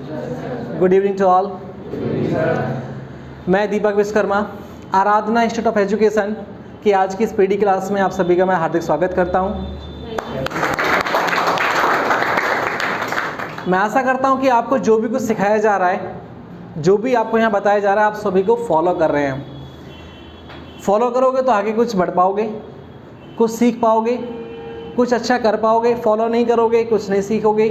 Good evening to all. मैं Deepak Vishwakarma, Aradhana Institute of Education की आज की इस पीडी क्लास में आप सभी का मैं हार्दिक स्वागत करता हूं। मैं आशा करता हूं कि आपको जो भी कुछ सिखाया जा रहा है, जो भी आपको यहाँ बताया जा रहा है, आप सभी को फॉलो कर रहे हैं। फॉलो करोगे तो आगे कुछ बढ़ पाओगे, कुछ सीख पाओगे, कुछ अच्छा कर पाओगे। फॉलो नहीं करोगे, कुछ नहीं सीखोगे,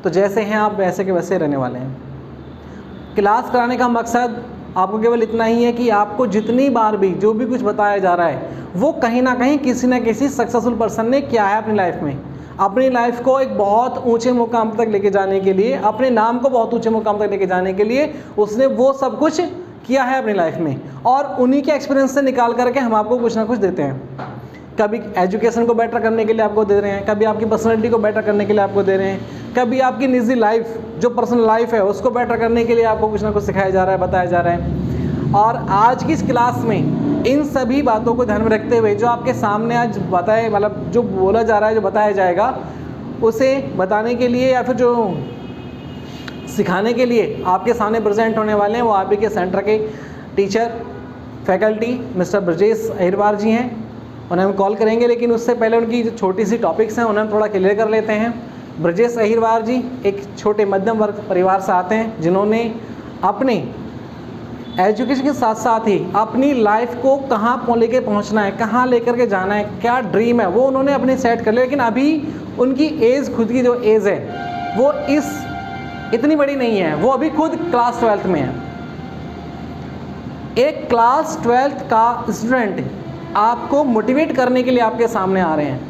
तो जैसे हैं आप वैसे के वैसे रहने वाले हैं। क्लास कराने का मकसद आपको केवल इतना ही है कि आपको जितनी बार भी जो भी कुछ बताया जा रहा है वो कहीं ना कहीं किसी न किसी सक्सेसफुल पर्सन ने किया है अपनी लाइफ में। अपनी लाइफ को एक बहुत ऊंचे मुकाम तक लेके जाने के लिए, अपने नाम को बहुत ऊंचे मुकाम तक लेके जाने के लिए उसने वो सब कुछ किया है अपनी लाइफ में, और उन्हीं के एक्सपीरियंस से निकाल करके हम आपको कुछ ना कुछ देते हैं। कभी एजुकेशन को बेटर करने के लिए आपको दे रहे हैं, कभी आपकी पर्सनैलिटी को बेटर करने के लिए आपको दे रहे हैं, कभी आपकी निजी लाइफ जो पर्सनल लाइफ है उसको बेटर करने के लिए आपको कुछ ना कुछ सिखाया जा रहा है, बताया जा रहा है। और आज की इस क्लास में इन सभी बातों को ध्यान में रखते हुए जो आपके सामने आज बताए, मतलब जो बोला जा रहा है, जो बताया जाएगा, उसे बताने के लिए या फिर जो सिखाने के लिए आपके सामने प्रेजेंट होने वाले हैं वो आप ही के सेंटर के teacher faculty mister Brajesh Ahirwar ji हैं। उन्हें हम कॉल करेंगे, लेकिन उससे पहले उनकी जो छोटी सी टॉपिक्स हैं उन्हें हम थोड़ा क्लियर कर लेते हैं। ब्रजेश अहिरवार जी एक छोटे मध्यम वर्ग परिवार से आते हैं, जिन्होंने अपने एजुकेशन के साथ साथ ही अपनी लाइफ को कहाँ लेके पहुँचना है, कहाँ लेकर के जाना है, क्या ड्रीम है, वो उन्होंने अपने सेट कर लिया। लेकिन अभी उनकी एज, खुद की जो एज है वो इतनी बड़ी नहीं है, वो अभी खुद क्लास 12th में है। एक क्लास 12th का स्टूडेंट आपको मोटिवेट करने के लिए आपके सामने आ रहे हैं।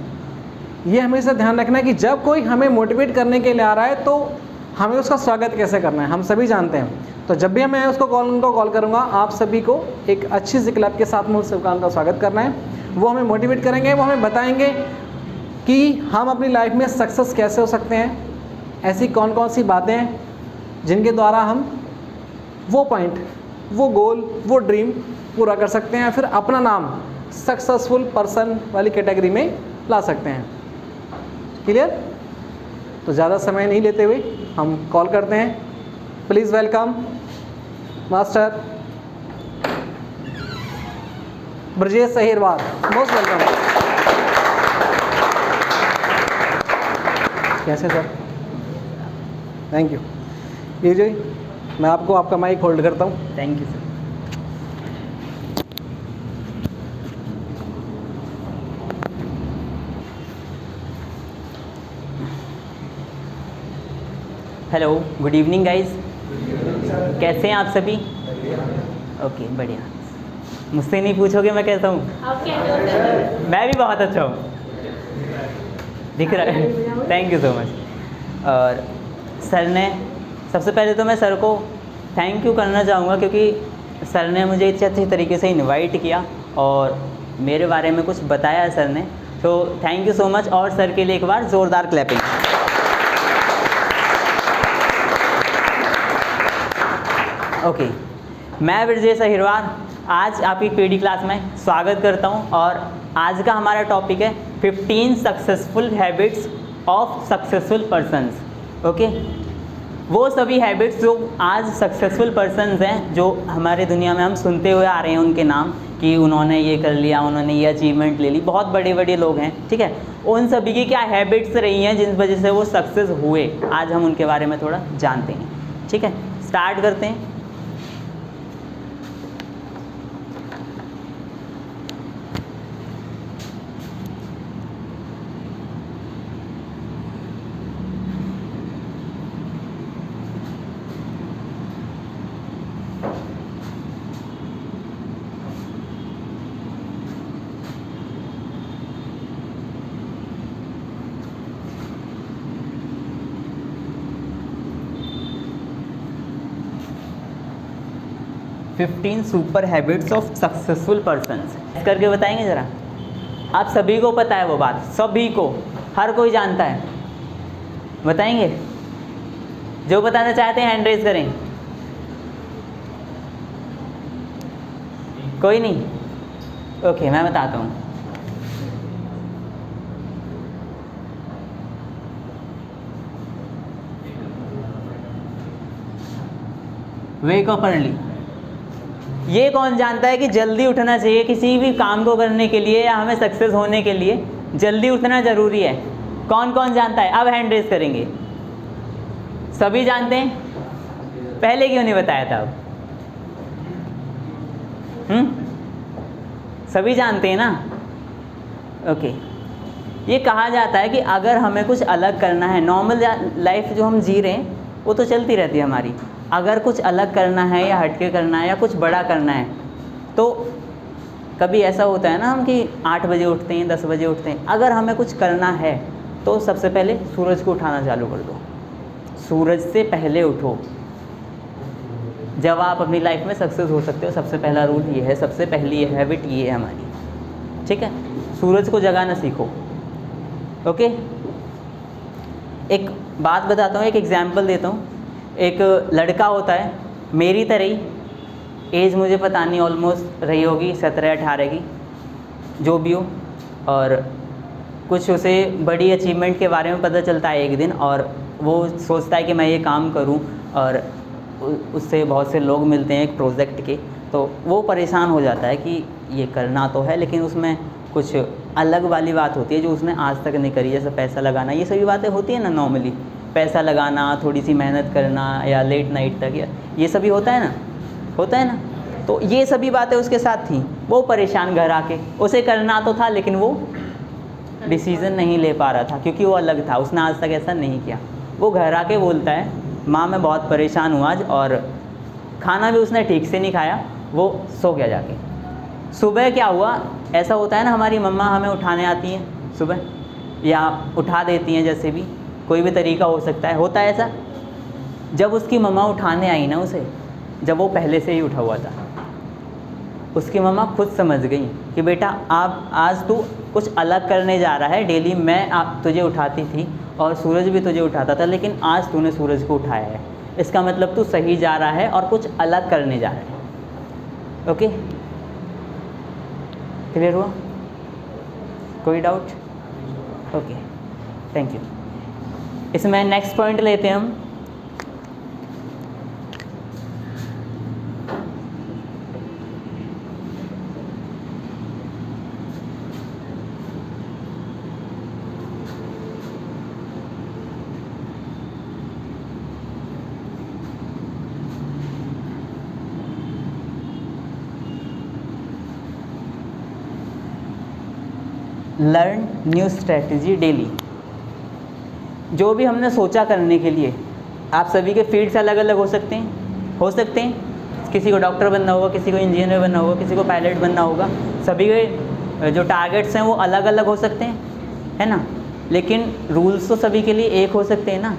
ये हमेशा ध्यान रखना है कि जब कोई हमें मोटिवेट करने के लिए आ रहा है तो हमें उसका स्वागत कैसे करना है, हम सभी जानते हैं। तो जब भी मैं उनको कॉल करूँगा, आप सभी को एक अच्छी सी क्लब के साथ में उस का स्वागत करना है। वो हमें मोटिवेट करेंगे, वो हमें बताएंगे कि हम अपनी लाइफ में सक्सेस कैसे हो सकते हैं, ऐसी कौन कौन सी बातें हैं जिनके द्वारा हम वो पॉइंट, वो गोल, वो ड्रीम पूरा कर सकते हैं, फिर अपना नाम सक्सेसफुल पर्सन वाली कैटेगरी में ला सकते हैं। क्लियर? तो ज़्यादा समय नहीं लेते हुए हम कॉल करते हैं। Please welcome master Brajesh Ahirwar, most welcome. कैसे सर? Thank you. ये जी, मैं आपको आपका माइक होल्ड करता हूँ। Thank you sir. Hello, good evening guys. कैसे हैं आप सभी? ओके, बढ़िया। मुझसे नहीं पूछोगे मैं कैसा हूँ? मैं भी बहुत अच्छा हूँ, दिख रहा है। Thank you so much. और सर ने, सबसे पहले तो मैं सर को थैंक यू करना चाहूँगा, क्योंकि सर ने मुझे इतने अच्छे तरीके से इनवाइट किया और मेरे बारे में कुछ बताया सर ने, तो थैंक यू सो मच। और सर के लिए एक बार ज़ोरदार क्लैपिंग। ओके, मैं ब्रजेश अहिरवार आज आपकी पीडी क्लास में स्वागत करता हूं, और आज का हमारा टॉपिक है 15 successful habits of successful persons. Okay, वो सभी हैबिट्स जो आज सक्सेसफुल पर्सन्स हैं, जो हमारे दुनिया में हम सुनते हुए आ रहे हैं उनके नाम, कि उन्होंने ये कर लिया, उन्होंने ये अचीवमेंट ले ली, बहुत बड़े बड़े लोग हैं, ठीक है। उन सभी की क्या हैबिट्स रही हैं जिन वजह से वो सक्सेस हुए, आज हम उनके बारे में थोड़ा जानते हैं, ठीक है। स्टार्ट करते हैं। Super habits of successful persons करके बताएंगे ज़रा। आप सभी को पता है वो बात, सभी को, हर कोई जानता है। बताएंगे? जो बताना चाहते हैं हैंड रेज करें। कोई नहीं? ओके, मैं बताता हूँ। Wake up early. ये कौन जानता है कि जल्दी उठना चाहिए किसी भी काम को करने के लिए या हमें सक्सेस होने के लिए जल्दी उठना ज़रूरी है? कौन कौन जानता है? अब हैंड रेज करेंगे। सभी जानते हैं? पहले क्यों नहीं बताया था? अब सभी जानते हैं ना? ओके। ये कहा जाता है कि अगर हमें कुछ अलग करना है, नॉर्मल लाइफ जो हम जी रहे हैं वो तो चलती रहती है हमारी, अगर कुछ अलग करना है या हटके करना है या कुछ बड़ा करना है तो कभी ऐसा होता है ना हम कि 8 बजे उठते हैं, 10 बजे उठते हैं। अगर हमें कुछ करना है तो सबसे पहले सूरज को उठाना चालू कर दो। सूरज से पहले उठो, जब आप अपनी लाइफ में सक्सेस हो सकते हो। सबसे पहला रूल ये है, सबसे पहली ये हैबिट ये है हमारी, ठीक है? सूरज को जगाना सीखो। ओके, एक बात बताता हूँ, एक एग्जांपल देता हूँ। एक लड़का होता है मेरी तरह ही, एज मुझे पता नहीं, ऑलमोस्ट रही होगी 17-18 की, जो भी हो, और कुछ उसे बड़ी अचीवमेंट के बारे में पता चलता है एक दिन, और वो सोचता है कि मैं ये काम करूं, और उससे बहुत से लोग मिलते हैं एक प्रोजेक्ट के, तो वो परेशान हो जाता है कि ये करना तो है लेकिन उसमें कुछ अलग वाली बात होती है जो उसने आज तक नहीं करी, जैसे पैसा लगाना, ये सभी बातें होती है ना नॉर्मली, पैसा लगाना, थोड़ी सी मेहनत करना, या लेट नाइट तक, या ये सभी होता है ना। तो ये सभी बातें उसके साथ थी। वो परेशान घर आके, उसे करना तो था लेकिन वो डिसीज़न नहीं ले पा रहा था क्योंकि वो अलग था, उसने आज तक ऐसा नहीं किया। वो घर आके बोलता है, माँ मैं बहुत परेशान हूँ आज, और खाना भी उसने ठीक से नहीं खाया, वो सो गया जाके। सुबह क्या हुआ, ऐसा होता है ना, हमारी मम्मा हमें उठाने आती हैं सुबह, या उठा देती हैं, जैसे भी कोई भी तरीका हो सकता है, होता है ऐसा। जब उसकी मम्मा उठाने आई ना उसे, जब वो पहले से ही उठा हुआ था, उसकी मम्मा खुद समझ गई कि बेटा आप आज तू कुछ अलग करने जा रहा है। डेली मैं तुझे उठाती थी और सूरज भी तुझे उठाता था, लेकिन आज तूने सूरज को उठाया है, इसका मतलब तू सही जा रहा है और कुछ अलग करने जा रहा है। ओके, क्लियर हुआ? कोई डाउट? Okay, thank you. इसमें नेक्स्ट पॉइंट लेते हैं हम। Learn new strategy daily. जो भी हमने सोचा करने के लिए, आप सभी के फील्ड्स अलग अलग हो सकते हैं। किसी को डॉक्टर बनना होगा, किसी को इंजीनियर बनना होगा, किसी को पायलट बनना होगा। सभी के जो टारगेट्स हैं वो अलग अलग हो सकते हैं, है ना? लेकिन रूल्स तो सभी के लिए एक हो सकते हैं ना।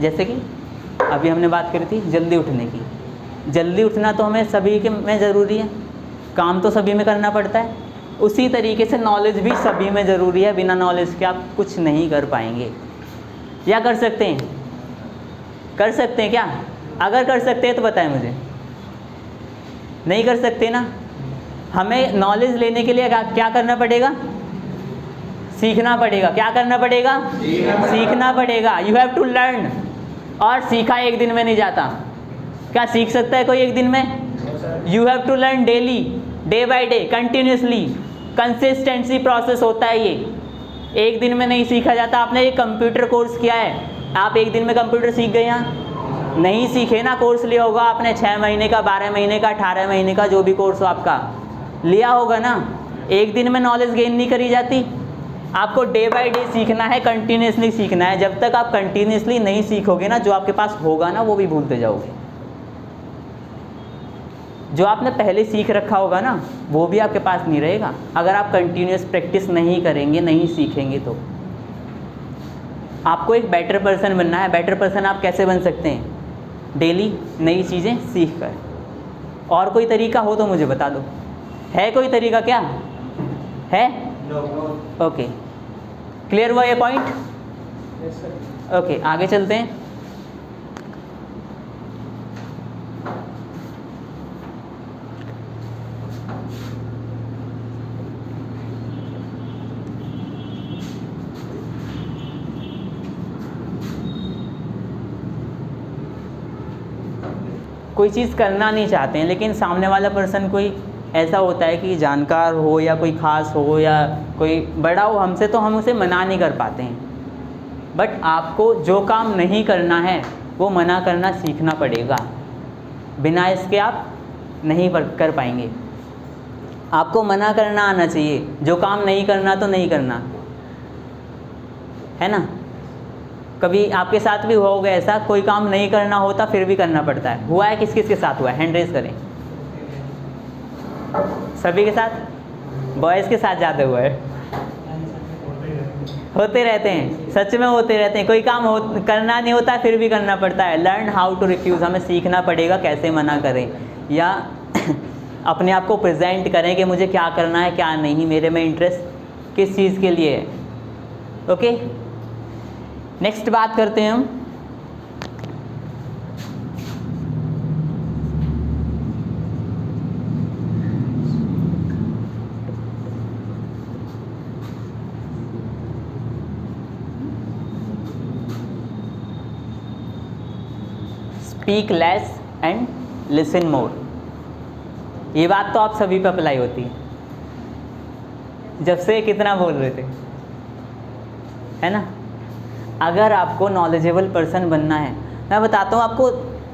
जैसे कि अभी हमने बात करी थी जल्दी उठने की। जल्दी उठना तो हमें सभी के में ज़रूरी है, काम तो सभी में करना पड़ता है। उसी तरीके से नॉलेज भी सभी में ज़रूरी है। बिना नॉलेज के आप कुछ नहीं कर पाएंगे। या कर सकते हैं? कर सकते हैं क्या? अगर कर सकते हैं तो बताएं मुझे। नहीं कर सकते ना? हमें नॉलेज लेने के लिए क्या करना पड़ेगा? सीखना पड़ेगा। क्या करना पड़ेगा? सीखना पड़ेगा। You have to learn. और सीखा एक दिन में नहीं जाता। क्या सीख सकता है कोई एक दिन में? You have to learn daily, day by day, continuously. Consistency process होता है ये। एक दिन में नहीं सीखा जाता। आपने एक कंप्यूटर कोर्स किया है, आप एक दिन में कंप्यूटर सीख गए? यहाँ नहीं सीखे ना। कोर्स लिया होगा आपने 6 महीने का, 12 महीने का, 18 महीने का, जो भी कोर्स हो आपका लिया होगा ना। एक दिन में नॉलेज गेन नहीं करी जाती। आपको डे बाय डे सीखना है, कंटिन्यूसली सीखना है। जब तक आप कंटिन्यूसली नहीं सीखोगे ना, जो आपके पास होगा ना वो भी भूलते जाओगे। जो आपने पहले सीख रखा होगा ना वो भी आपके पास नहीं रहेगा, अगर आप कंटिन्यूस प्रैक्टिस नहीं करेंगे, नहीं सीखेंगे तो। आपको एक बेटर पर्सन बनना है। बेटर पर्सन आप कैसे बन सकते हैं? डेली नई चीज़ें सीख कर। और कोई तरीका हो तो मुझे बता दो। है कोई तरीका? क्या है? ओके, क्लियर हुआ ये पॉइंट? ओके, आगे चलते हैं। कोई चीज़ करना नहीं चाहते हैं, लेकिन सामने वाला पर्सन कोई ऐसा होता है कि जानकार हो या कोई ख़ास हो या कोई बड़ा हो हमसे, तो हम उसे मना नहीं कर पाते हैं। बट आपको जो काम नहीं करना है वो मना करना सीखना पड़ेगा, बिना इसके आप नहीं कर पाएंगे। आपको मना करना आना चाहिए, जो काम नहीं करना तो नहीं करना, है ना। कभी आपके साथ भी हुआ होगा ऐसा, कोई काम नहीं करना होता फिर भी करना पड़ता है। हुआ है? किस किस के साथ हुआ है? हैंड रेज करें। सभी के साथ? बॉयज़ के साथ ज़्यादा हुआ है? होते रहते हैं, सच में होते रहते हैं। कोई काम करना नहीं होता फिर भी करना पड़ता है। लर्न हाउ टू रिफ्यूज़, हमें सीखना पड़ेगा कैसे मना करें, या अपने आप को प्रेजेंट करें कि मुझे क्या करना है क्या नहीं, मेरे में इंटरेस्ट किस चीज़ के लिए है। ओके, नेक्स्ट बात करते हैं हम speak less and listen more. ये बात तो आप सभी पे अप्लाई होती है, जब से कितना बोल रहे थे, है ना। अगर आपको नॉलेजेबल पर्सन बनना है, मैं बताता हूँ आपको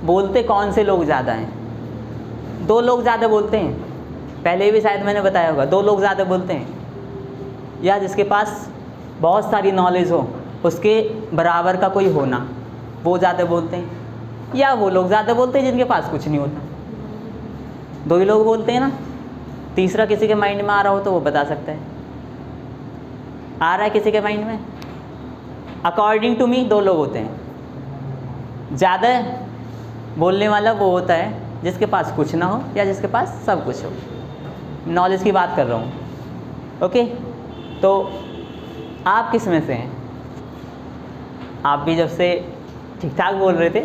बोलते कौन से लोग ज़्यादा हैं। 2 लोग ज़्यादा बोलते हैं, पहले भी शायद मैंने बताया होगा। 2 लोग ज़्यादा बोलते हैं, या जिसके पास बहुत सारी नॉलेज हो, उसके बराबर का कोई होना, वो ज़्यादा बोलते हैं, या वो लोग ज़्यादा बोलते हैं जिनके पास कुछ नहीं होता। 2 ही लोग बोलते हैं ना। तीसरा किसी के माइंड में आ रहा हो तो वो बता सकता है। आ रहा है किसी के माइंड में? अकॉर्डिंग टू मी 2 लोग होते हैं। ज़्यादा बोलने वाला वो होता है जिसके पास कुछ ना हो या जिसके पास सब कुछ हो। नॉलेज की बात कर रहा हूँ। ओके, तो आप किस में से हैं? आप भी जब से ठीक ठाक बोल रहे थे।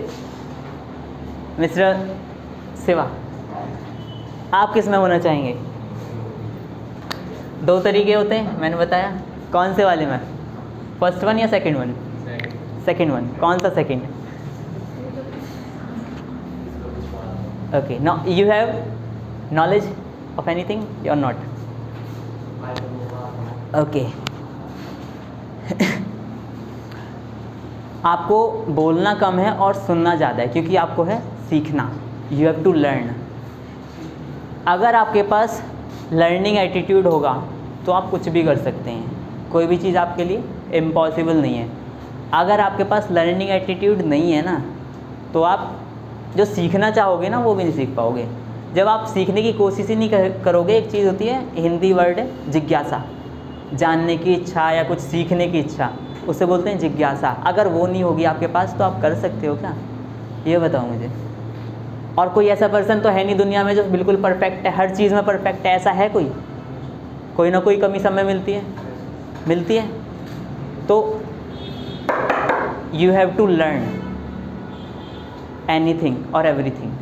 मिस्टर शिवा, आप किस में होना चाहेंगे? 2 तरीके होते हैं, मैंने बताया। कौन से वाले में? फर्स्ट वन या सेकंड वन? Second one. कौन सा second? Okay, no you have knowledge of anything और नॉट? ओके। आपको बोलना कम है और सुनना ज़्यादा है, क्योंकि आपको है सीखना। You have to learn. अगर आपके पास लर्निंग एटीट्यूड होगा तो आप कुछ भी कर सकते हैं, कोई भी चीज़ आपके लिए इम्पॉसिबल नहीं है। अगर आपके पास लर्निंग एटीट्यूड नहीं है ना, तो आप जो सीखना चाहोगे ना वो भी नहीं सीख पाओगे। जब आप सीखने की कोशिश ही नहीं करोगे, एक चीज़ होती है, हिंदी वर्ड है जिज्ञासा, जानने की इच्छा या कुछ सीखने की इच्छा, उसे बोलते हैं जिज्ञासा। अगर वो नहीं होगी आपके पास तो आप कर सकते हो क्या? ये बताओ मुझे। और कोई ऐसा पर्सन तो है नहीं दुनिया में जो बिल्कुल परफेक्ट है, हर चीज़ में परफेक्ट है। ऐसा है कोई ना कोई कमी सब में मिलती है। तो you have to learn anything और एवरीथिंग।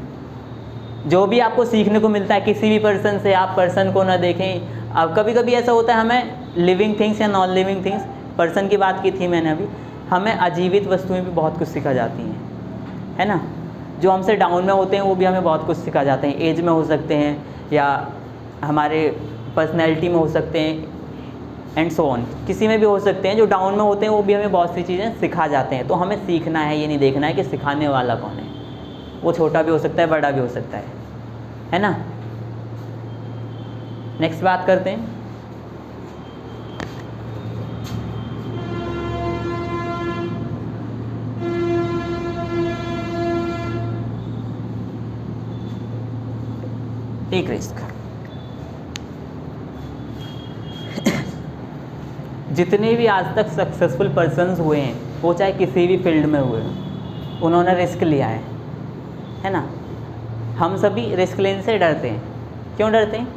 जो भी आपको सीखने को मिलता है किसी भी पर्सन से, आप पर्सन को ना देखें। अब कभी कभी ऐसा होता है, हमें लिविंग थिंग्स या नॉन लिविंग थिंग्स, पर्सन की बात की थी मैंने अभी, हमें अजीवित वस्तुएं भी बहुत कुछ सिखा जाती हैं, है ना। जो हमसे डाउन में होते हैं वो भी हमें बहुत कुछ सिखा जाते हैं। एज में हो सकते हैं या हमारे पर्सनैलिटी में हो सकते हैं, एंड सो ऑन। किसी में भी हो सकते हैं, जो डाउन में होते हैं वो भी हमें बहुत सी चीज़ें सिखा जाते हैं। तो हमें सीखना है, ये नहीं देखना है कि सिखाने वाला कौन है। वो छोटा भी हो सकता है, बड़ा भी हो सकता है ना। नेक्स्ट बात करते हैं। Take risk. जितने भी आज तक सक्सेसफुल पर्सन्स हुए हैं, वो चाहे किसी भी फील्ड में हुए, उन्होंने रिस्क लिया है ना। हम सभी रिस्क लेने से डरते हैं। क्यों डरते हैं?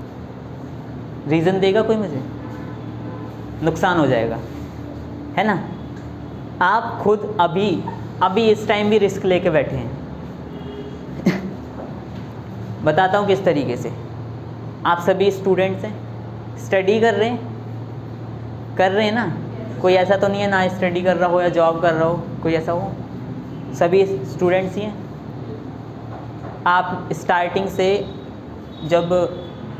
रीज़न देगा कोई मुझे? नुकसान हो जाएगा, है ना। आप खुद अभी इस टाइम भी रिस्क लेके बैठे हैं। बताता हूँ किस तरीके से। आप सभी स्टूडेंट्स हैं, स्टडी कर रहे हैं ना। कोई ऐसा तो नहीं है ना स्टडी कर रहा हो या जॉब कर रहा हो, कोई ऐसा हो? सभी स्टूडेंट्स ही हैं। आप स्टार्टिंग से जब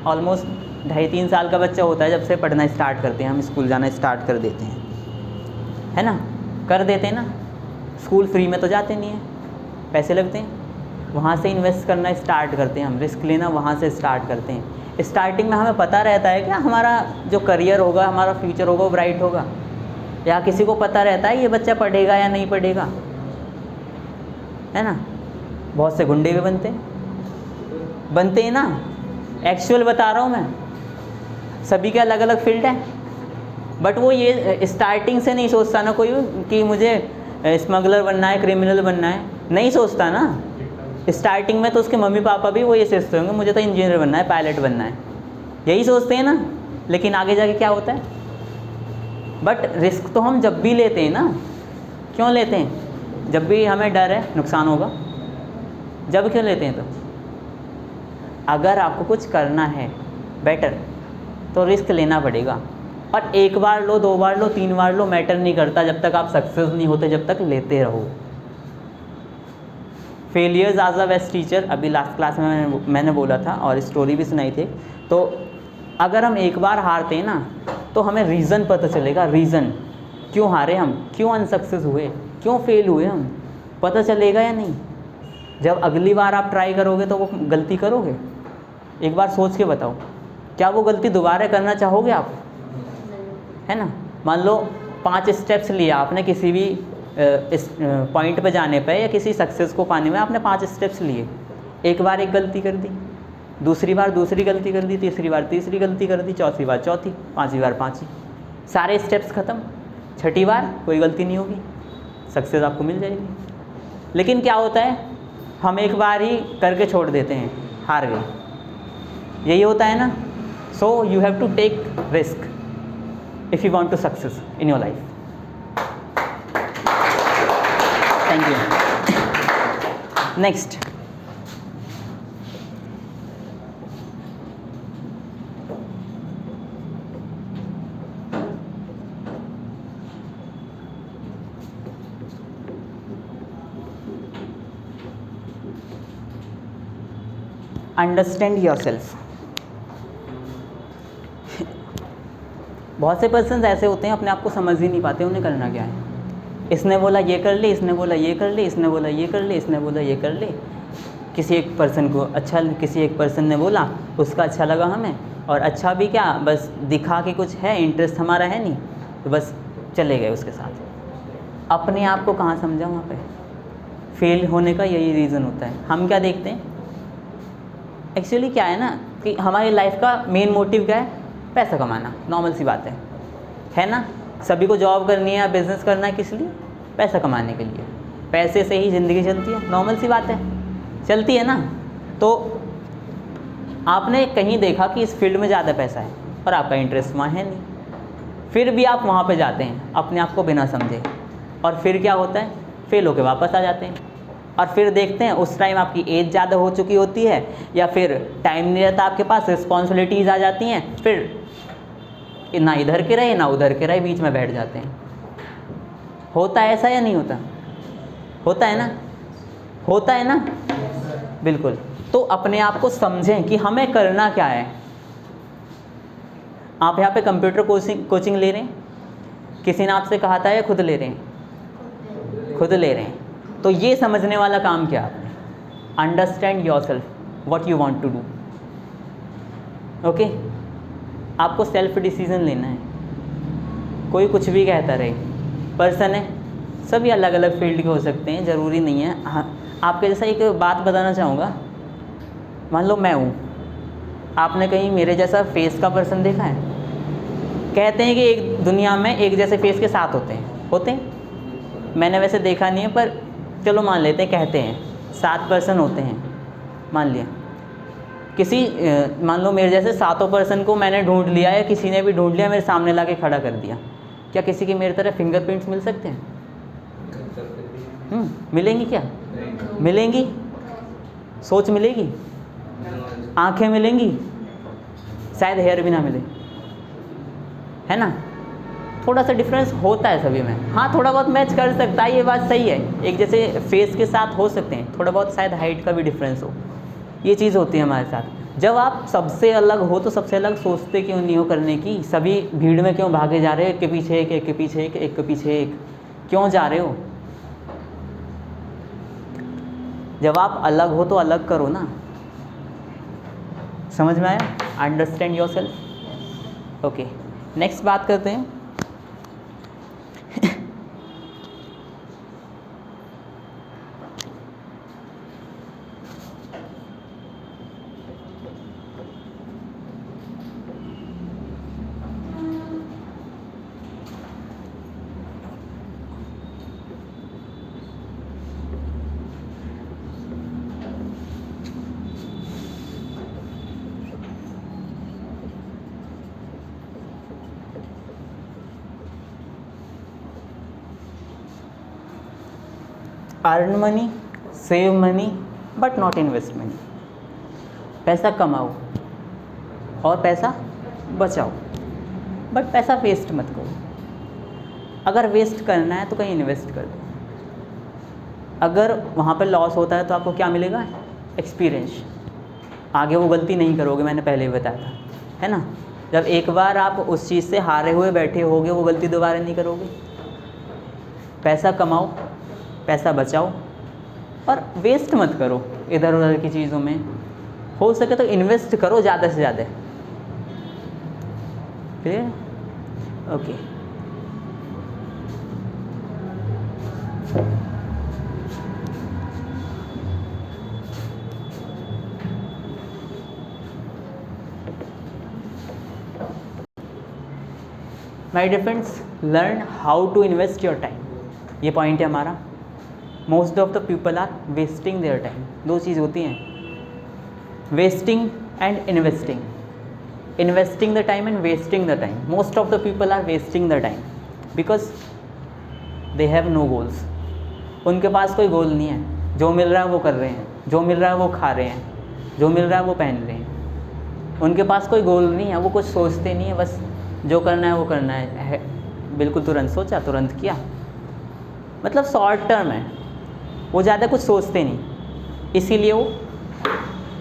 ऑलमोस्ट 2.5-3 साल का बच्चा होता है, जब से पढ़ना स्टार्ट करते हैं, हम स्कूल जाना स्टार्ट कर देते हैं, है ना, कर देते हैं ना। स्कूल फ्री में तो जाते नहीं हैं, पैसे लगते हैं, वहाँ से इन्वेस्ट करना स्टार्ट करते हैं हम, रिस्क लेना वहाँ से स्टार्ट करते हैं। स्टार्टिंग में हमें पता रहता है क्या हमारा जो करियर होगा, हमारा फ्यूचर होगा वो ब्राइट होगा, या किसी को पता रहता है ये बच्चा पढ़ेगा या नहीं पढ़ेगा, है ना। बहुत से गुंडे भी बनते हैं ना, एक्चुअल बता रहा हूँ मैं, सभी के अलग अलग फील्ड है, बट वो ये स्टार्टिंग से नहीं सोचता ना कोई कि मुझे स्मगलर बनना है, क्रिमिनल बनना है, नहीं सोचता ना। स्टार्टिंग में तो उसके मम्मी पापा भी वो ये सोचते होंगे मुझे तो इंजीनियर बनना है, पायलट बनना है, यही सोचते हैं ना। लेकिन आगे जाके क्या होता है? बट रिस्क तो हम जब भी लेते हैं ना, क्यों लेते हैं? जब भी हमें डर है नुकसान होगा, जब क्यों लेते हैं? तो अगर आपको कुछ करना है बेटर तो रिस्क लेना पड़ेगा, और एक बार लो, 2 बार लो, 3 बार लो, मैटर नहीं करता, जब तक आप सक्सेस नहीं होते, जब तक लेते रहो। फेलियर्स आज अ बेस्ट टीचर, अभी लास्ट क्लास में मैंने बोला था और स्टोरी भी सुनाई थी। तो अगर हम एक बार हारते हैं ना तो हमें रीज़न पता चलेगा, रीज़न क्यों हारे हम, क्यों अनसक्सेस हुए, क्यों फेल हुए हम, पता चलेगा या नहीं। जब अगली बार आप ट्राई करोगे तो वो गलती करोगे? एक बार सोच के बताओ, क्या वो गलती दोबारा करना चाहोगे आप? है ना। मान लो 5 स्टेप्स लिए आपने किसी भी इस पॉइंट पे जाने पे या किसी सक्सेस को पाने में, आपने 5 स्टेप्स लिए, एक बार एक गलती कर दी, दूसरी बार दूसरी गलती कर दी, तीसरी बार तीसरी गलती कर दी, चौथी बार चौथी, 5वीं बार 5वीं, सारे स्टेप्स ख़त्म, 6ठी बार कोई गलती नहीं होगी, सक्सेस आपको मिल जाएगी। लेकिन क्या होता है, हम एक बार ही करके छोड़ देते हैं, हार गए, यही होता है ना। So you have to take risk if you want to success in your life. Thank you. Next. Understand yourself. बहुत से पर्सन्स ऐसे होते हैं अपने आप को समझ ही नहीं पाते उन्हें करना क्या है। इसने बोला ये कर ले, इसने बोला ये कर ले, इसने बोला ये कर ले, इसने बोला ये कर ले। किसी एक पर्सन को अच्छा, किसी एक पर्सन ने बोला, उसका अच्छा लगा हमें, और अच्छा भी क्या, बस दिखा के कुछ है, इंटरेस्ट हमारा है नहीं, तो बस चले गए उसके साथ। अपने आप को कहाँ समझा वहाँ पे? फेल होने का यही रीज़न होता है। हम क्या देखते हैं एक्चुअली, क्या है ना कि हमारी लाइफ का मेन मोटिव क्या है? पैसा कमाना, नॉर्मल सी बात है ना। सभी को जॉब करनी है या बिज़नेस करना है, किस लिए? पैसा कमाने के लिए। पैसे से ही ज़िंदगी चलती है, नॉर्मल सी बात है, चलती है ना। तो आपने कहीं देखा कि इस फील्ड में ज़्यादा पैसा है और आपका इंटरेस्ट वहाँ है नहीं, फिर भी आप वहाँ पे जाते हैं अपने आप को बिना समझे, और फिर क्या होता है? फेल होके वापस आ जाते हैं, और फिर देखते हैं उस टाइम आपकी एज ज़्यादा हो चुकी होती है, या फिर टाइम नहीं रहता आपके पास, रिस्पॉन्सिबिलिटीज़ आ जाती हैं, फिर ना इधर के रहे ना उधर के रहे, बीच में बैठ जाते हैं। होता है ऐसा या नहीं होता? होता है ना, होता है ना, बिल्कुल। तो अपने आप को समझें कि हमें करना क्या है। आप यहाँ पे कंप्यूटर कोचिंग ले रहे हैं, किसी ने आपसे कहा था या खुद ले रहे हैं? खुद ले रहे हैं। तो ये समझने वाला काम क्या आपने? Understand yourself, what you want to do. Okay, आपको सेल्फ डिसीजन लेना है। कोई कुछ भी कहता रहे, पर्सन है, सभी अलग अलग फील्ड के हो सकते हैं, ज़रूरी नहीं है। हाँ, आपके जैसा एक बात बताना चाहूँगा। मान लो मैं हूँ, आपने कहीं मेरे जैसा फेस का पर्सन देखा है? कहते हैं कि एक दुनिया में एक जैसे फेस के 7 होते हैं। मैंने वैसे देखा नहीं है, पर चलो मान लेते हैं, कहते हैं 7 पर्सन होते हैं, मान लिया। मान लो मेरे जैसे 7 पर्सन को मैंने ढूंढ लिया, या किसी ने भी ढूंढ लिया, मेरे सामने ला के खड़ा कर दिया, क्या किसी की मेरी तरह फिंगरप्रिंट्स मिल सकते हैं? मिलेंगी क्या? मिलेंगी? सोच मिलेगी? आंखें मिलेंगी? शायद हेयर भी ना मिले, है ना। थोड़ा सा डिफरेंस होता है सभी में। हाँ, थोड़ा बहुत मैच कर सकता है, ये बात सही है। एक जैसे फेस के साथ हो सकते हैं, थोड़ा बहुत शायद हाइट का भी डिफरेंस हो, ये चीज़ होती है हमारे साथ। जब आप सबसे अलग हो तो सबसे अलग सोचते क्यों नहीं हो करने की? सभी भीड़ में क्यों भागे जा रहे हो? एक के पीछे एक, एक के पीछे एक, एक के पीछे एक, क्यों जा रहे हो? जब आप अलग हो तो अलग करो ना। समझ में आया? Understand your self. Okay, next बात करते हैं। Earn money, save money, but not invest money. पैसा कमाओ और पैसा बचाओ, बट पैसा वेस्ट मत करो। अगर वेस्ट करना है तो कहीं इन्वेस्ट कर दो। अगर वहाँ पर लॉस होता है तो आपको क्या मिलेगा? एक्सपीरियंस। आगे वो गलती नहीं करोगे, मैंने पहले ही बताया था, है ना। जब एक बार आप उस चीज़ से हारे हुए बैठे होगे, वो गलती दोबारा नहीं करोगे। पैसा कमाओ, पैसा बचाओ और वेस्ट मत करो इधर उधर की चीज़ों में। हो सके तो इन्वेस्ट करो ज़्यादा से ज़्यादा। Clear? Okay. My dear friends, learn how to invest your time. ये पॉइंट है हमारा। Most of the people are wasting their time. दो चीज़ होती हैं, wasting and investing. Investing the time and wasting the time. Most of the people are wasting the time because they have no goals. उनके पास कोई गोल नहीं है। जो मिल रहा है वो कर रहे हैं, जो मिल रहा है वो खा रहे हैं, जो मिल रहा है वो पहन रहे हैं। उनके पास कोई गोल नहीं है, वो कुछ सोचते नहीं है, बस जो करना है वो करना है। बिल्कुल तुरंत सोचा, तुरंत किया, मतलब शॉर्ट टर्म है। वो ज़्यादा कुछ सोचते नहीं, इसीलिए वो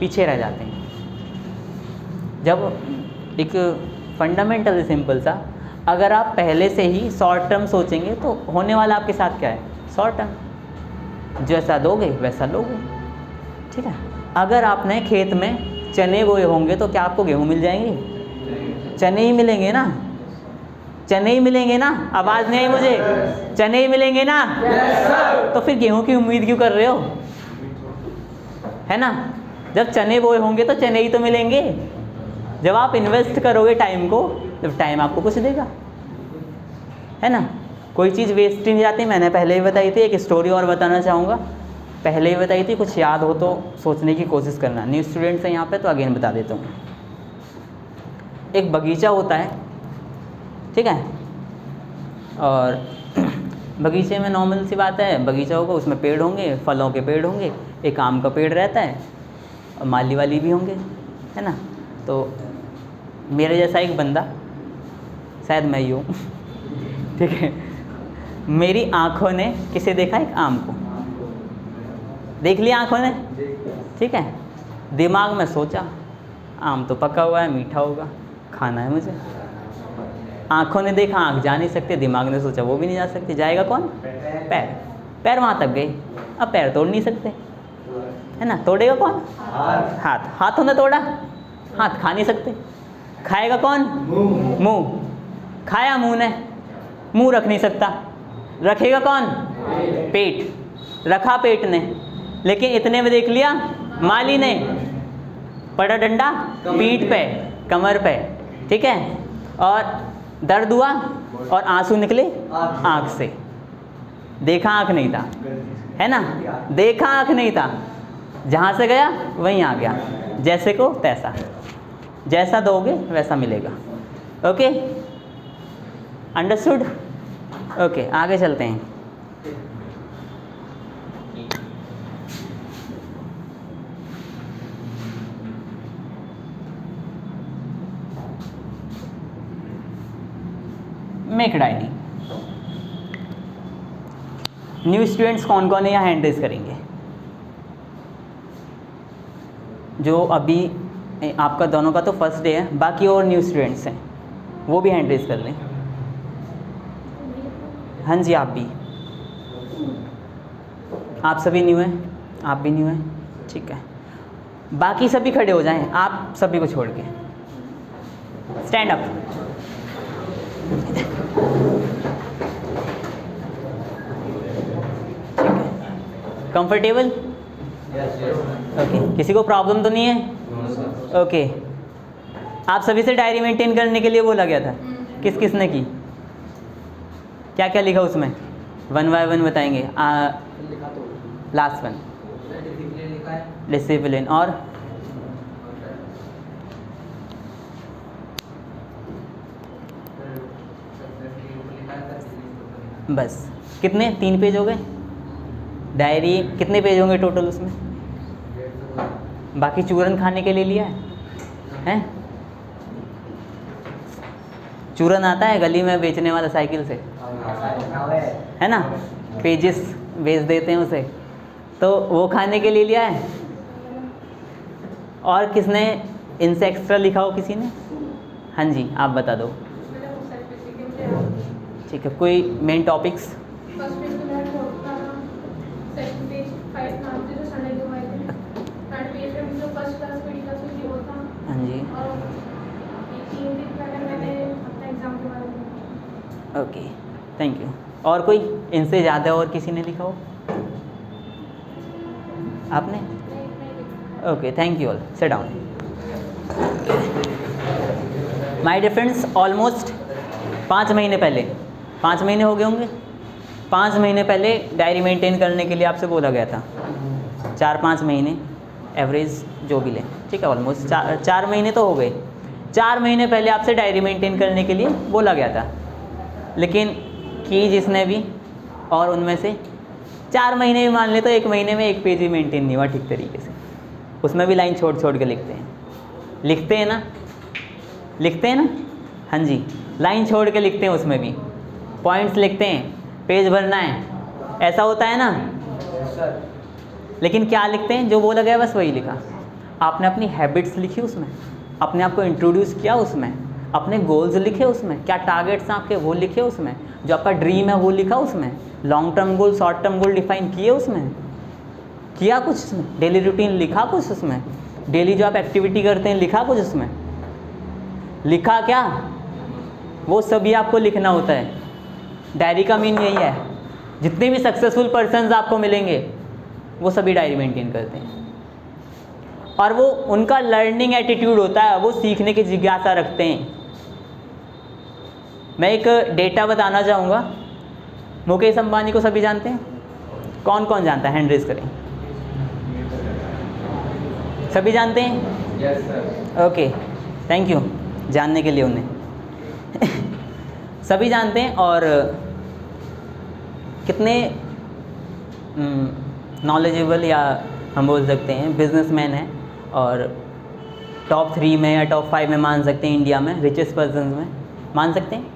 पीछे रह जाते हैं। जब एक फंडामेंटल सिंपल सा, अगर आप पहले से ही शॉर्ट टर्म सोचेंगे तो होने वाला आपके साथ क्या है? Short term. जैसा दोगे वैसा लोगे, ठीक है। अगर आपने खेत में चने बोए होंगे तो क्या आपको गेहूँ मिल जाएंगे? चने ही मिलेंगे ना, चने ही मिलेंगे ना। आवाज़ नहीं आई मुझे? चने ही मिलेंगे ना? तो फिर गेहूं की उम्मीद क्यों कर रहे हो? है ना। जब चने बोए होंगे तो चने ही तो मिलेंगे। जब आप इन्वेस्ट करोगे टाइम को, जब टाइम आपको कुछ देगा, है ना। कोई चीज़ वेस्ट नहीं जाती। मैंने पहले ही बताई थी, एक स्टोरी और बताना चाहूँगा। पहले ही बताई थी, कुछ याद हो तो सोचने की कोशिश करना। न्यू स्टूडेंट्स हैं यहाँ पे तो अगेन बता देता हूँ। एक बगीचा होता है, ठीक है, और बगीचे में नॉर्मल सी बात है, बगीचा होगा, उसमें पेड़ होंगे, फलों के पेड़ होंगे, एक आम का पेड़ रहता है और माली वाली भी होंगे, है ना। तो मेरे जैसा एक बंदा, शायद मैं ही हूँ ठीक है, मेरी आँखों ने किसे देखा? एक आम को देख लिया आँखों ने, ठीक है। दिमाग में सोचा आम तो पका हुआ है, मीठा होगा, खाना है मुझे। आँखों ने देखा, आँख जा नहीं सकते, दिमाग ने सोचा वो भी नहीं जा सकते। जाएगा कौन? पैर। पैर वहाँ तक गए, अब पैर तोड़ नहीं सकते, है ना। तोड़ेगा कौन? हाथ। हाथों ने तोड़ा, हाथ खा नहीं सकते। खाएगा कौन? मुंह। खाया मुंह ने, मुंह रख नहीं सकता। रखेगा कौन? पेट। रखा पेट ने, लेकिन इतने में देख लिया माली ने, पड़ा डंडा पीठ पे, कमर पे, ठीक है, और दर्द हुआ और आंसू निकले आँख से। देखा आँख नहीं था, है ना। देखा आँख नहीं था, जहाँ से गया वहीं आ गया। जैसे को तैसा, जैसा दोगे वैसा मिलेगा। Okay, understood? ओके, आगे चलते हैं। Make diary. न्यू स्टूडेंट्स कौन कौन है यहाँ हैंड रेज करेंगे? जो अभी आपका दोनों का तो फर्स्ट डे है, बाकी और न्यू स्टूडेंट्स हैं वो भी हैंड रेज कर लें। हाँ जी, आप भी, आप सभी न्यू हैं, आप भी न्यू हैं, ठीक है। बाकी सभी खड़े हो जाएं, आप सभी को छोड़ के। Stand up. ठीक है, कंफर्टेबल? ओके, किसी को प्रॉब्लम तो नहीं है? ओके, आप सभी से डायरी मेंटेन करने के लिए बोला गया था, किस किस ने की? क्या क्या लिखा उसमें? 1 बाय 1 बताएंगे। लास्ट वन डिसिप्लिन, और बस कितने? 3 पेज हो गए। डायरी कितने पेज होंगे टोटल उसमें? बाकी चूरन खाने के लिए लिया है? चूरन आता है गली में बेचने वाला साइकिल से, है ना? पेजेस बेच देते हैं उसे, तो वो खाने के लिए लिया है। और किसने इनसे एक्स्ट्रा लिखा हो किसी ने? हाँ जी, आप बता दो। ठीक है, कोई मेन टॉपिक्स? हाँ जी, ओके, थैंक यू। और कोई इनसे ज़्यादा और किसी ने लिखा हो? आपने? Okay, thank you all, sit down. My dear friends, almost 5 महीने पहले, 5 महीने हो गए होंगे, 5 महीने पहले डायरी मेंटेन करने के लिए आपसे बोला गया था। 4-5 महीने एवरेज जो भी लें, ठीक है, ऑलमोस्ट 4 महीने तो हो गए। 4 महीने पहले आपसे डायरी मेंटेन करने के लिए बोला गया था, लेकिन की जिसने भी, और उनमें से 4 महीने भी मान ले तो 1 महीने में 1 पेज भी मेंटेन नहीं हुआ ठीक तरीके से। उसमें भी लाइन छोड़ छोड़ के लिखते हैं, लिखते हैं ना, लिखते हैं ना? हाँ जी, लाइन छोड़ के लिखते हैं, उसमें भी पॉइंट्स लिखते हैं, पेज भरना है, ऐसा होता है ना? लेकिन क्या लिखते हैं? जो बोला गया बस वही लिखा। आपने अपनी हैबिट्स लिखी उसमें, अपने आप को इंट्रोड्यूस किया उसमें, अपने गोल्स लिखे उसमें, क्या टारगेट्स हैं आपके वो लिखे उसमें, जो आपका ड्रीम है वो लिखा उसमें, long term goal short term goal define किए उसमें, किया कुछ उसमें, डेली रूटीन लिखा कुछ उसमें, डेली जो आप एक्टिविटी करते हैं लिखा कुछ उसमें, लिखा क्या? वो सभी आपको लिखना होता है। डायरी का मीन यही है, जितने भी सक्सेसफुल पर्सन्स आपको मिलेंगे वो सभी डायरी मेंटेन करते हैं, और वो उनका लर्निंग एटीट्यूड होता है, वो सीखने की जिज्ञासा रखते हैं। मैं एक डेटा बताना चाहूँगा। मुकेश अंबानी को सभी जानते हैं? कौन कौन जानता है? हैंड रेज करें। सभी जानते हैं? Yes sir. Okay, thank you जानने के लिए उन्हें। सभी जानते हैं, और कितने नॉलेजेबल या हम बोल सकते हैं बिजनेसमैन हैं, और टॉप 3 में या टॉप 5 में मान सकते हैं इंडिया में, रिचेस्ट पर्सन में मान सकते हैं।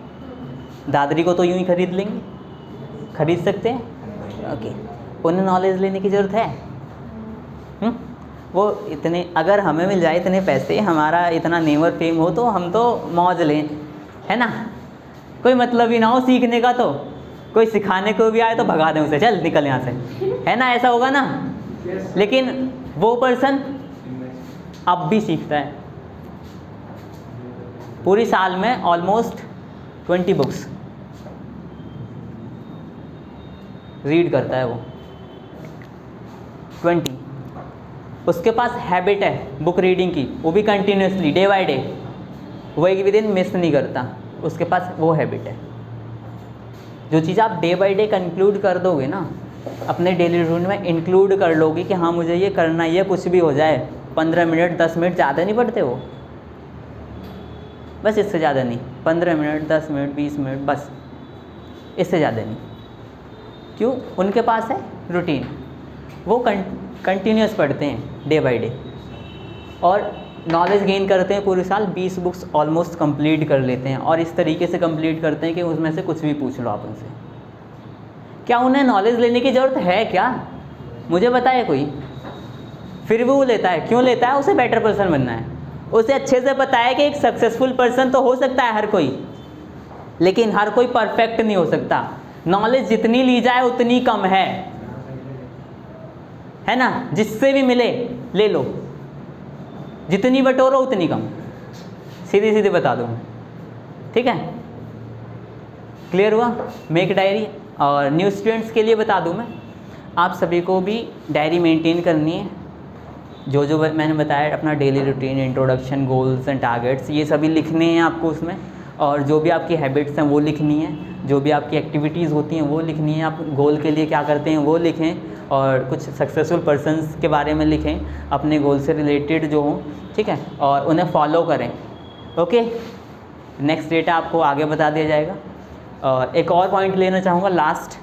दादरी को तो यूँ ही खरीद लेंगे, खरीद सकते हैं। ओके, उन्हें नॉलेज लेने की ज़रूरत है? वो इतने, अगर हमें मिल जाए इतने पैसे, हमारा इतना नेम और फेम हो, तो हम तो मौज लें, है ना? कोई मतलब ही ना हो सीखने का, तो कोई सिखाने को भी आए तो भगा दें उसे, चल निकल यहाँ से, है ना? ऐसा होगा ना? लेकिन वो पर्सन अब भी सीखता है। पूरी साल में ऑलमोस्ट 20 बुक्स रीड करता है वो, 20। उसके पास हैबिट है बुक रीडिंग की, वो भी कंटिन्यूसली डे बाय डे, वो एक भी दिन मिस नहीं करता, उसके पास वो हैबिट है। जो चीज़ आप डे बाय डे कंक्लूड कर दोगे ना, अपने डेली रूटीन में इंक्लूड कर लोगे कि हाँ मुझे ये करना ही है, कुछ भी हो जाए, 15 मिनट 10 मिनट ज़्यादा नहीं पढ़ते वो, बस इससे ज़्यादा नहीं, 15 मिनट 10 मिनट 20 मिनट बस, इससे ज़्यादा नहीं। क्यों? उनके पास है रूटीन, वो कंटिन्यूस पढ़ते हैं डे बाय डे, और नॉलेज गेन करते हैं पूरे साल, 20 बुक्स ऑलमोस्ट कंप्लीट कर लेते हैं, और इस तरीके से कंप्लीट करते हैं कि उसमें से कुछ भी पूछ लो आप उनसे। क्या उन्हें नॉलेज लेने की ज़रूरत है क्या? मुझे बताए कोई। फिर भी वो लेता है, क्यों लेता है? उसे बेटर पर्सन बनना है। उसे अच्छे से पता है कि एक सक्सेसफुल पर्सन तो हो सकता है हर कोई, लेकिन हर कोई परफेक्ट नहीं हो सकता। नॉलेज जितनी ली जाए उतनी कम है ना? जिससे भी मिले ले लो, जितनी बटोरो उतनी कम, सीधी सीधी बता दूँ मैं, ठीक है? क्लियर हुआ? Make diary. और न्यू स्टूडेंट्स के लिए बता दूँ मैं, आप सभी को भी डायरी मेंटेन करनी है। जो जो मैंने बताया, अपना daily routine, introduction, goals and targets, ये सभी लिखने हैं आपको उसमें। और जो भी आपकी हैबिट्स हैं वो लिखनी है, जो भी आपकी एक्टिविटीज़ होती हैं वो लिखनी है। आप गोल के लिए क्या करते हैं वो लिखें, और कुछ सक्सेसफुल पर्सन्स के बारे में लिखें अपने गोल से रिलेटेड जो हों, ठीक है? और उन्हें फॉलो करें। ओके, नेक्स्ट डेटा आपको आगे बता दिया जाएगा। और एक और पॉइंट लेना चाहूँगा लास्ट,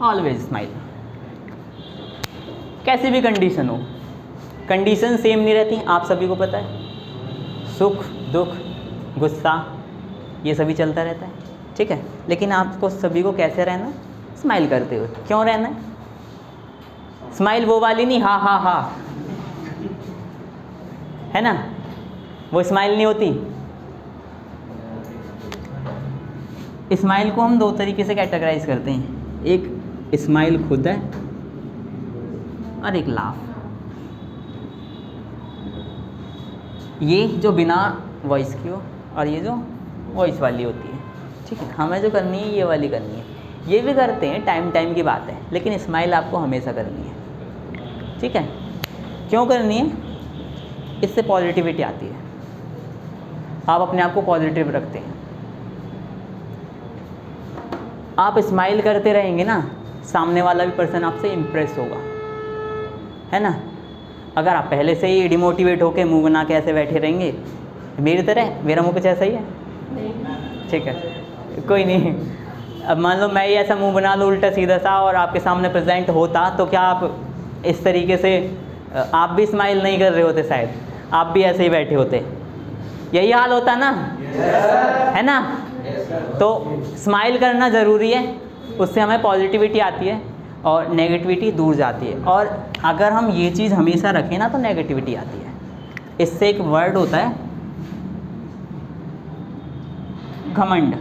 ऑलवेज स्माइल। कैसी भी कंडीशन हो, कंडीशन सेम नहीं रहती, आप सभी को पता है। सुख दुख गुस्सा ये सभी चलता रहता है, ठीक है? लेकिन आपको सभी को कैसे रहना है? स्माइल करते हुए। क्यों रहना है? स्माइल वो वाली नहीं, हा हा हा, है ना? वो स्माइल नहीं होती। स्माइल को हम दो तरीके से कैटेगराइज करते हैं, एक स्माइल खुद है और एक लाफ। ये जो बिना वॉइस की हो और ये जो वॉइस वाली होती है, ठीक है? हमें जो करनी है ये वाली करनी है। ये भी करते हैं, टाइम टाइम की बात है, लेकिन स्माइल आपको हमेशा करनी है, ठीक है? क्यों करनी है? इससे पॉजिटिविटी आती है, आप अपने आप को पॉजिटिव रखते हैं। आप स्माइल करते रहेंगे ना, सामने वाला भी पर्सन आपसे इम्प्रेस होगा, है ना? अगर आप पहले से ही डिमोटिवेट होकर मुंह बना के ऐसे बैठे रहेंगे, मेरी तरह, मेरा मुंह कुछ ऐसा ही है, ठीक है? कोई नहीं। अब मान लो मैं ही ऐसा मुंह बना लूँ उल्टा सीधा सा और आपके सामने प्रेजेंट होता, तो क्या आप इस तरीके से, आप भी स्माइल नहीं कर रहे होते शायद, आप भी ऐसे ही बैठे होते, यही हाल होता ना, है ना? तो स्माइल करना ज़रूरी है, उससे हमें पॉजिटिविटी आती है और नेगेटिविटी दूर जाती है। और अगर हम ये चीज़ हमेशा रखें ना तो नेगेटिविटी आती है। इससे एक वर्ड होता है घमंड,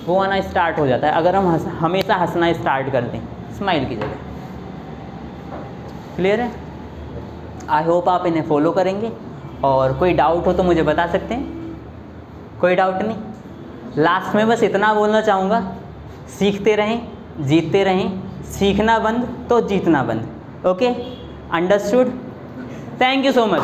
वो आना स्टार्ट हो जाता है अगर हम हमेशा हंसना स्टार्ट कर दें स्माइल की जगह। क्लियर है? आई होप आप इन्हें फॉलो करेंगे। और कोई डाउट हो तो मुझे बता सकते हैं, कोई डाउट नहीं। लास्ट में बस इतना बोलना चाहूँगा, सीखते रहें, जीतते रहें, सीखना बंद तो जीतना बंद। Okay, understood? Thank you so much.